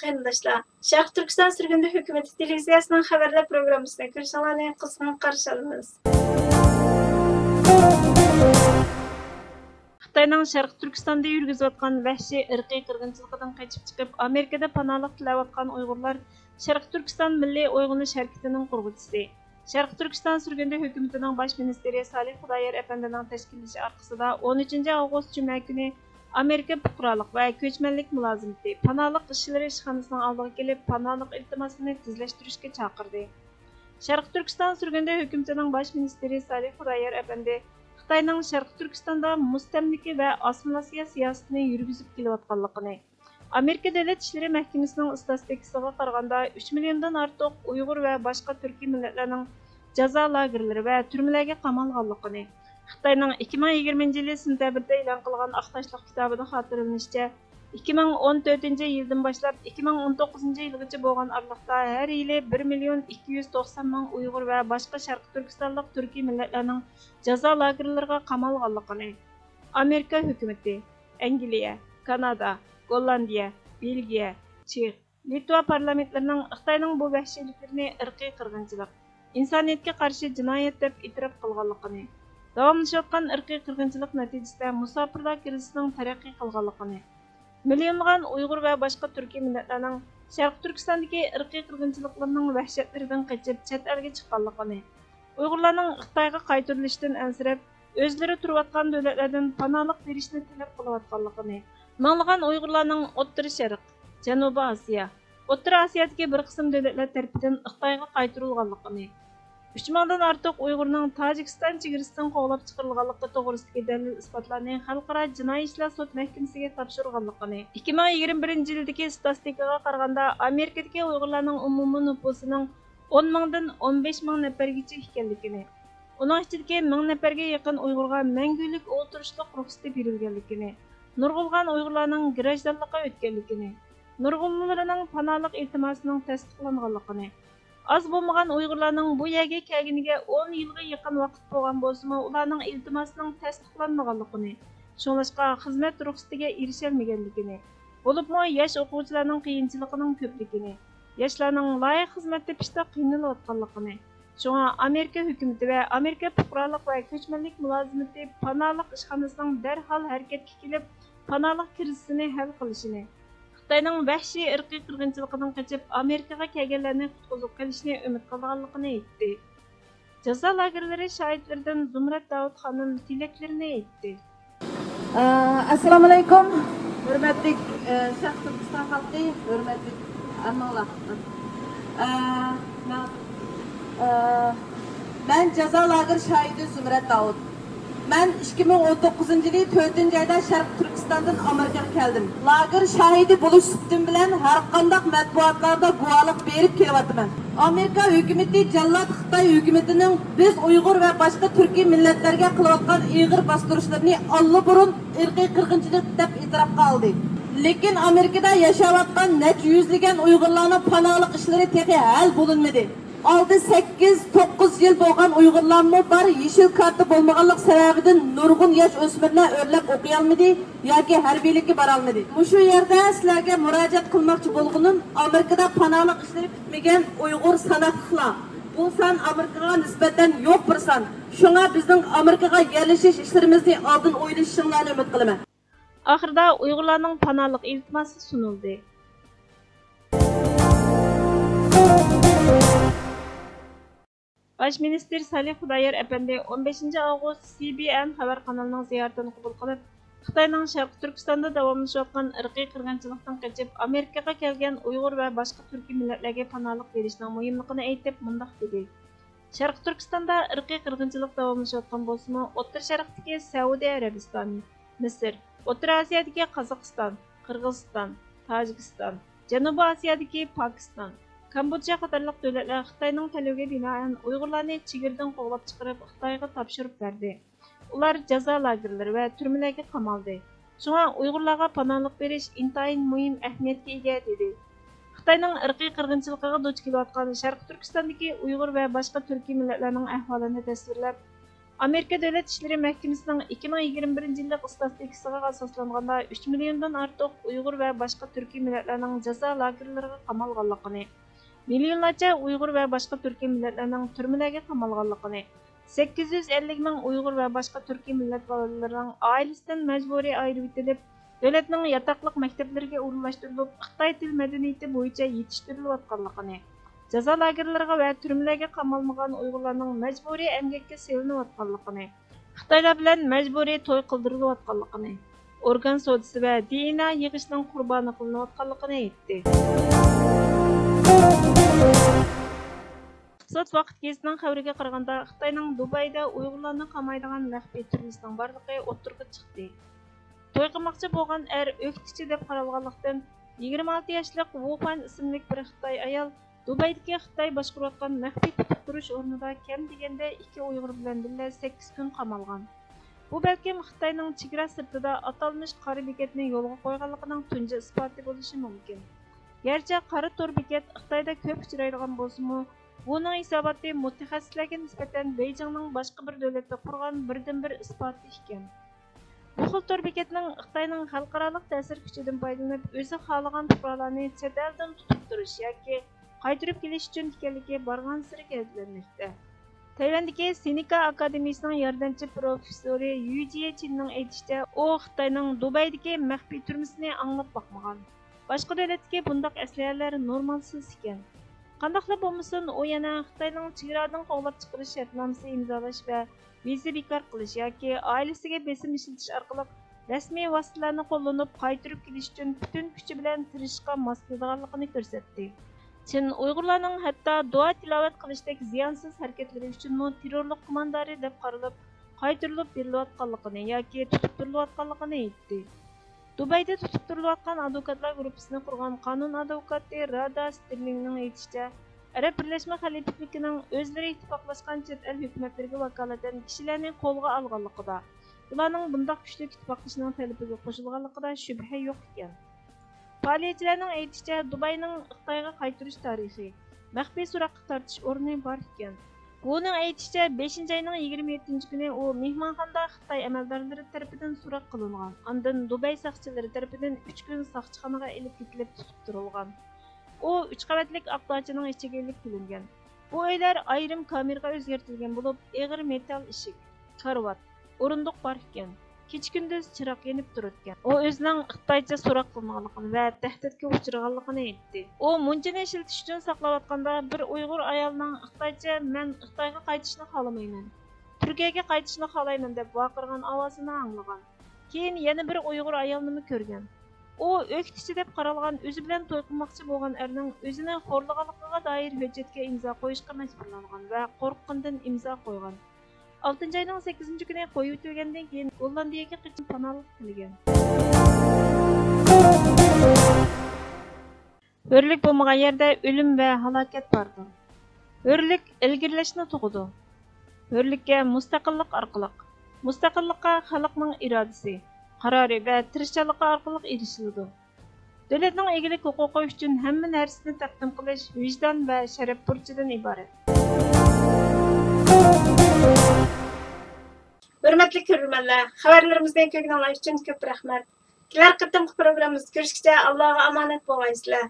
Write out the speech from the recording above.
qarindoshlar, Sharq Turkiston Surgunda hukumati televiziyasining xabarlar programmasini ko'rishingizni qizg'in qarshi olamiz. Xitoyning Sharq Turkistonda yurgizayotgan vahshiy irqiy qirg'inchiligidan qochib chiqib, Amerikada panohlik tilayotgan Uyg'urlar Sharq Turkiston Milliy Uyg'unish harakatining qurg'uvchisi. Sharq Turkiston Surgunda hukumatining bosh ministri Salih Xudoyer afandining tashkillashi orqasida 13 avgust juma kuni Amerika fuqarolik va ko'chmanlik mulozimati panohlik ishlari ishxonasining oldiga kelib, panohlik iltimosini tezlashtirishga chaqirdi. Sharq Turkiston Surgunda hukumatining bosh ministri Salih Xudoyer afandi Xitoyning Sharq Turkistonda mustamlika va assimilyatsiya siyosatini yurgizib kelayotganligini, Amerika Davlat ishlari mahkamasining statistikasiga qaraganda 3 milliondan ortiq Uyg'ur va boshqa turkiy millatlarning jazo lagerlari va turmalarga qamalganligini, Xitoyning 2020 yil sentabrda e'lon qilgan aqtashliq kitobida xatırlanışça 2014 yildan boshlab 2019 yilgacha bo'lgan aralıqda har yili 1.290.000 Uyg'ur va boshqa Sharq Turkistonlik turkiy millatlarning jazo lagerlariga qamalganligini, Amerika hukumati, Angliya, Kanada, Gollandiya, Belgiya, Chex, Litva parlamentlarining Xitoyning bu vahshiyliklarni irqiy qirg'inchilik, insoniyatga qarshi jinoyat deb e'tirof qilganligini, davomlashayotgan irqiy qirg'inchilik natijasida musofirlar krizisining taraqqiy qilganligini, millionlagan Uyg'ur va boshqa turkiy millatlarning Sharq Turkistondagi irqiy qirg'inchiliklarning vahshatlaridan qochib chet elga chiqqanligini, Uyg'urlarning Xitoyga qaytarilishidan ansirab, o'zlari turayotgan davlatlardan panohlik berishni talab qilayotganligini, minglagan Uyg'urlarning O'rta Sharq, Janubiy Osiyo, O'rta Osiyodagi bir qism davlatlar tarafidan Xitoyga qaytarilganligini, 3 mingdan ortiq Uyg'urning Tojikiston chegarasidan qo'g'lab chiqarilganligi to'g'risidagi dalil isbotlarni xalqaro jinoiy ishlar sud mahkamasiga topshirganligini, 2021 yildagi statistikaga qaraganda Amerikadagi Uyg'urlarning umumiy nufusining 10 mingdan 15 ming nafargacha ekanligini, uning ichidagi 1000 nafarga yaqin Uyg'urga mangulik o'tirishlik ruxsati berilganligini, nurg'ulg'an Uyg'urlarning grajdonlikqa o'tganligini, nurg'unlarining panohlik iltimosining tasdiqlanganligini, az bo'lmagan Uyg'urlarning bu yerga kelganiga 10 yilga yaqin vaqt bo'lgan bo'lsa-mu, ularning iltimosining tasdiqlanmaganligini, shunlashqa xizmat ruxsatiga erisholmaganligini, bo'libmi yosh o'quvchilarning qiyinchiligining ko'pligini, yoshlarning loyiq xizmat topishda qiynalayotganligini, shunga Amerika hukumati va Amerika fuqarolik va ko'chmanlik mulozimati panohlik ishxonasining darhol harakatga kelib, panohlik krizisini hal qilishini, Xitoyning vahshiy irqiy qirg'inchiligidan qochib Amerikaga kelganlarni qutqizib qolishni umid qilganligini aytdi. Jazo lagerlari shohidlaridan Zumrat Davud xonim tilaklarini aytdi. Assalomu alaykum. Hurmatli Sharq Turkiston xalqi, hurmatli ammanglar. Ben jazo lager shohidi Zumrat Davud. Ben 2019 yılı 4. ayda Sharq Turkistondan Amerika'ya geldim. Lager şahidi buluş sütüm bilen her kandak matbuatlarda guvalık berip kelyapman. Amerika hükümeti Jallat Xitoy hükümetinin biz Uyghur ve başka Türkiye milletlerine kılayotgan iğir bastırışlarını allıburun irqiy qirg'inchilik deb e'tirofga oldi. Lekin Amerikada yaşayotgan necha yüzlеген Uyg'urlarning panohlik ishlari tehi hal bo'linmadi. 6-8-9 yıl bo'lgan Uyg'urlarning bar yeşil kartı bo'lmaganlik sababidan nurg'un yosh o'smirlar o'rlab o'qiy olmadi yoki harbiylikka bora olmadi. Mushu yerda sizlarga murojaat qilmoqchi bo'lganim, Amerikada panohlik ishlari bitmagan Uyg'ur sanoqlilar. Bu san Amerikaga nisbatan yo'q bir san. Shunga bizning Amerikaga yerlashish ishlarimizni oldin o'ylashinglarni umid qilaman. Oxirida Uyg'urlarning panohlik iltimosi sunildi. Baş Minister Salih Xudoyer efendi 15 avgust CBN xabar kanalının ziyaretini qabul qilib, Xitoyning Sharq Turkistonda davomlashayotgan irqiy qirg'inchilikdan qochib Amerikaga kelgan Uyg'ur va boshqa turkiy millatlarga panohlik berishning muhimligini aytib, mundaq dedi. Sharq Turkistonda irqiy qirg'inchilik davomlashayotgan bo'lsa-mu, O'rta Sharqdagi Saudiya Arabistoni, Misr, O'rta Osiyodagi Qozog'iston, Qirg'iziston, Tojikiston, Janubiy Osiyodagi Pokiston, Kamboçya qatorliq davlatlar Xitoyning talabiga binoan Uyg'urlarni chegaradan qo'g'lab chiqarib Xitoyga topshirib berdi. Ular jazo lagerlari va turmalarga qamaldi. Shunga Uyg'urlarga panohlik berish intayin muhim ahamiyatga ega dedi. Xitoyning irqiy qirg'inchiligiga duch kelayotgan Sharq Turkistondagi Uyg'ur va boshqa turkiy millatlarning ahvolini tasvirlab, Amerika Dövlət İşləri Məhkəməsinin 2021 yıllık statistikasına asaslanganda 3 milyondan artıq Uyğur və başqa türkiy millətlərinin cəza lagerlərə qamalğanlığını, milyonlarca Uyğur və başqa türkiy millətlərinin türmələrə qamalğanlığını, 850 min Uyğur və başqa türkiy millət balalarının ailəsindən məcburi ayırıb etilib, dövlətinin yataqlıq məktəblərinə orunlaşdırılıb, Xitay til mədəniyyəti boyunca yetişdirilayotganlığını, Cəza lagerlərə və türmələrə qamalmagan Uyğurlarning məcburi əmgəkə selinayotganlığını, Xitaylar bilan məcburi to'y qildirilayotganlığını, organ sodisi və DNA yig'ishning qurboni qilinayotganligini aytdi. Iqtisod vaqt gazetining xabariga qaraganda, Xitoyning Dubayda Uyg'urlarni qamaydigan maxfiy turmasining borligi o'ttirg'a chiqdi. To'y qilmoqchi bo'lgan o'ktichi deb qaralganlikdan 26 yoshlik Wu Fan ismli bir Xitoy ayol Dubaydagi Xitoy boshqarayotgan maxfiy tutib turish o'rnida kam deganda 2 Uyg'ur bilan birga 8 kun qamalgan. Bu balkim Xitoyning chegara sirtida atalmish qora bekatni yo'lga qo'yganligining tunji isboti bo'lishi mumkin. Gerçi qora tor bekat Xitoyda ko'p uchraydigan bo'lsa-mu, buning hisoboti mutaxassislarga nisbatan Beijingning boshqa bir davlatda qurgan birdan-bir isboti ekan. Bu xil tor bekatning Xitoyning xalqaro ta'sir kuchidan foydalanib, o'zi xohlagan fuqarolarni chet eldan tutib turish yoki qaytarib kelish uchun ekanligi borgan siri keltirilmoqda. Tayvandagi Seneca Akademiyasining yordamchi professori Yu Jiechinning aytishicha, u Xitoyning Dubaydagi maxfiy turmusini anglab boqmagan. Boshqa davlatdagi bundaq asliyalar normalsiz ekan. Qandaqla bo'lmasin, u yana Xitoyning chegaradan qo'g'lab chiqarish shartnomasi imzolash va viza bekor qilish yoki oilasiga besim ishlatish orqali rasmiy vositalarni qo'llanib qaytarib kelish uchun butun kuchi bilan tirishishga moslaganligini ko'rsatdi. Çin Uyg'urlarning hatto duo tilovat qilishdek ziyonsiz harakatlari uchun terrorlik komandori deb qaralib, qaytarilib berilayotganligini yoki tutib turilayotganligini aytdi. Dubayda tutib turilayotgan advokatlar guruhini qurgan qonun advokati Rada Sterlingning aytishicha, Arab Birlashma Xalifaligining o'zlari ittifoqlashgan chet el hukumatlariga vakolatan kishilarni qo'lga olganligida, ularning bundoq kuchli ittifoqlashining talabiga qo'shilganligida shubha yo'q ekan. Faoliyatchilarning aytishicha, Dubayning Xitoyga qaytarish tarixi, maxfiy so'roqqa tortish o'rni bor ekan. Buning aytishicha, 5-oyning 27-kuni u mehmonxonada Xitoy amaldorlari tomonidan so'roq qilingan. Ondan Dubay soqchilari tomonidan 3 kun soqchixonaga elib ketilib tutib turilgan. U 3 qavatlik aqdachining ichiga elib kelingan. Bu uylar ayrim kameraga o'zgartirilgan bo'lib, og'ir metal eshik, karvat, o'rindiq bor ekan. Kecha-kunduz chiroq yanib turarkan. U o'zining Xitoycha so'roq qilganligini va tahdidga uchraganligini aytdi. U munchini ishiltish uchun saqlayotganda bir Uyg'ur ayolning Xitoycha "Men Xitoyga qaytishni xohlamayman, Turkiyaga qaytishni xohlayman" deb vaqirgan ovozini anglagan. Keyin yana bir Uyg'ur ayolni ko'rgan. U o'ktichi deb qaralgan o'zi bilan to'y qilmoqchi bo'lgan erning o'zini xo'rlaganligiga doir hujjatga imzo qo'yishga majburlangan va qo'rqqandan imzo qo'ygan. 6-oyning 8-kuni qo'yib o'tgandan keyin Gollandiyaga qochib panohlik qilgan. Hurlik bo'lmagan yerda o'lim va halokat bordir. Hurlik ilgirlashni tug'di. Hurlikka mustaqillik orqali, mustaqillikqa xalqning irodasi, qarori va tirishchiligi orqali erishiladi. Davlatning egilik huquqi uchun hamma narsani taqdim qilish vijdon va sharaf burchidan iborat. Hürmetli görürmenler, haberlerimizden kökünü Allah için köp rahmet. Kiler kıttım programımız görüşükçe Allah'a emanet boğaysılar.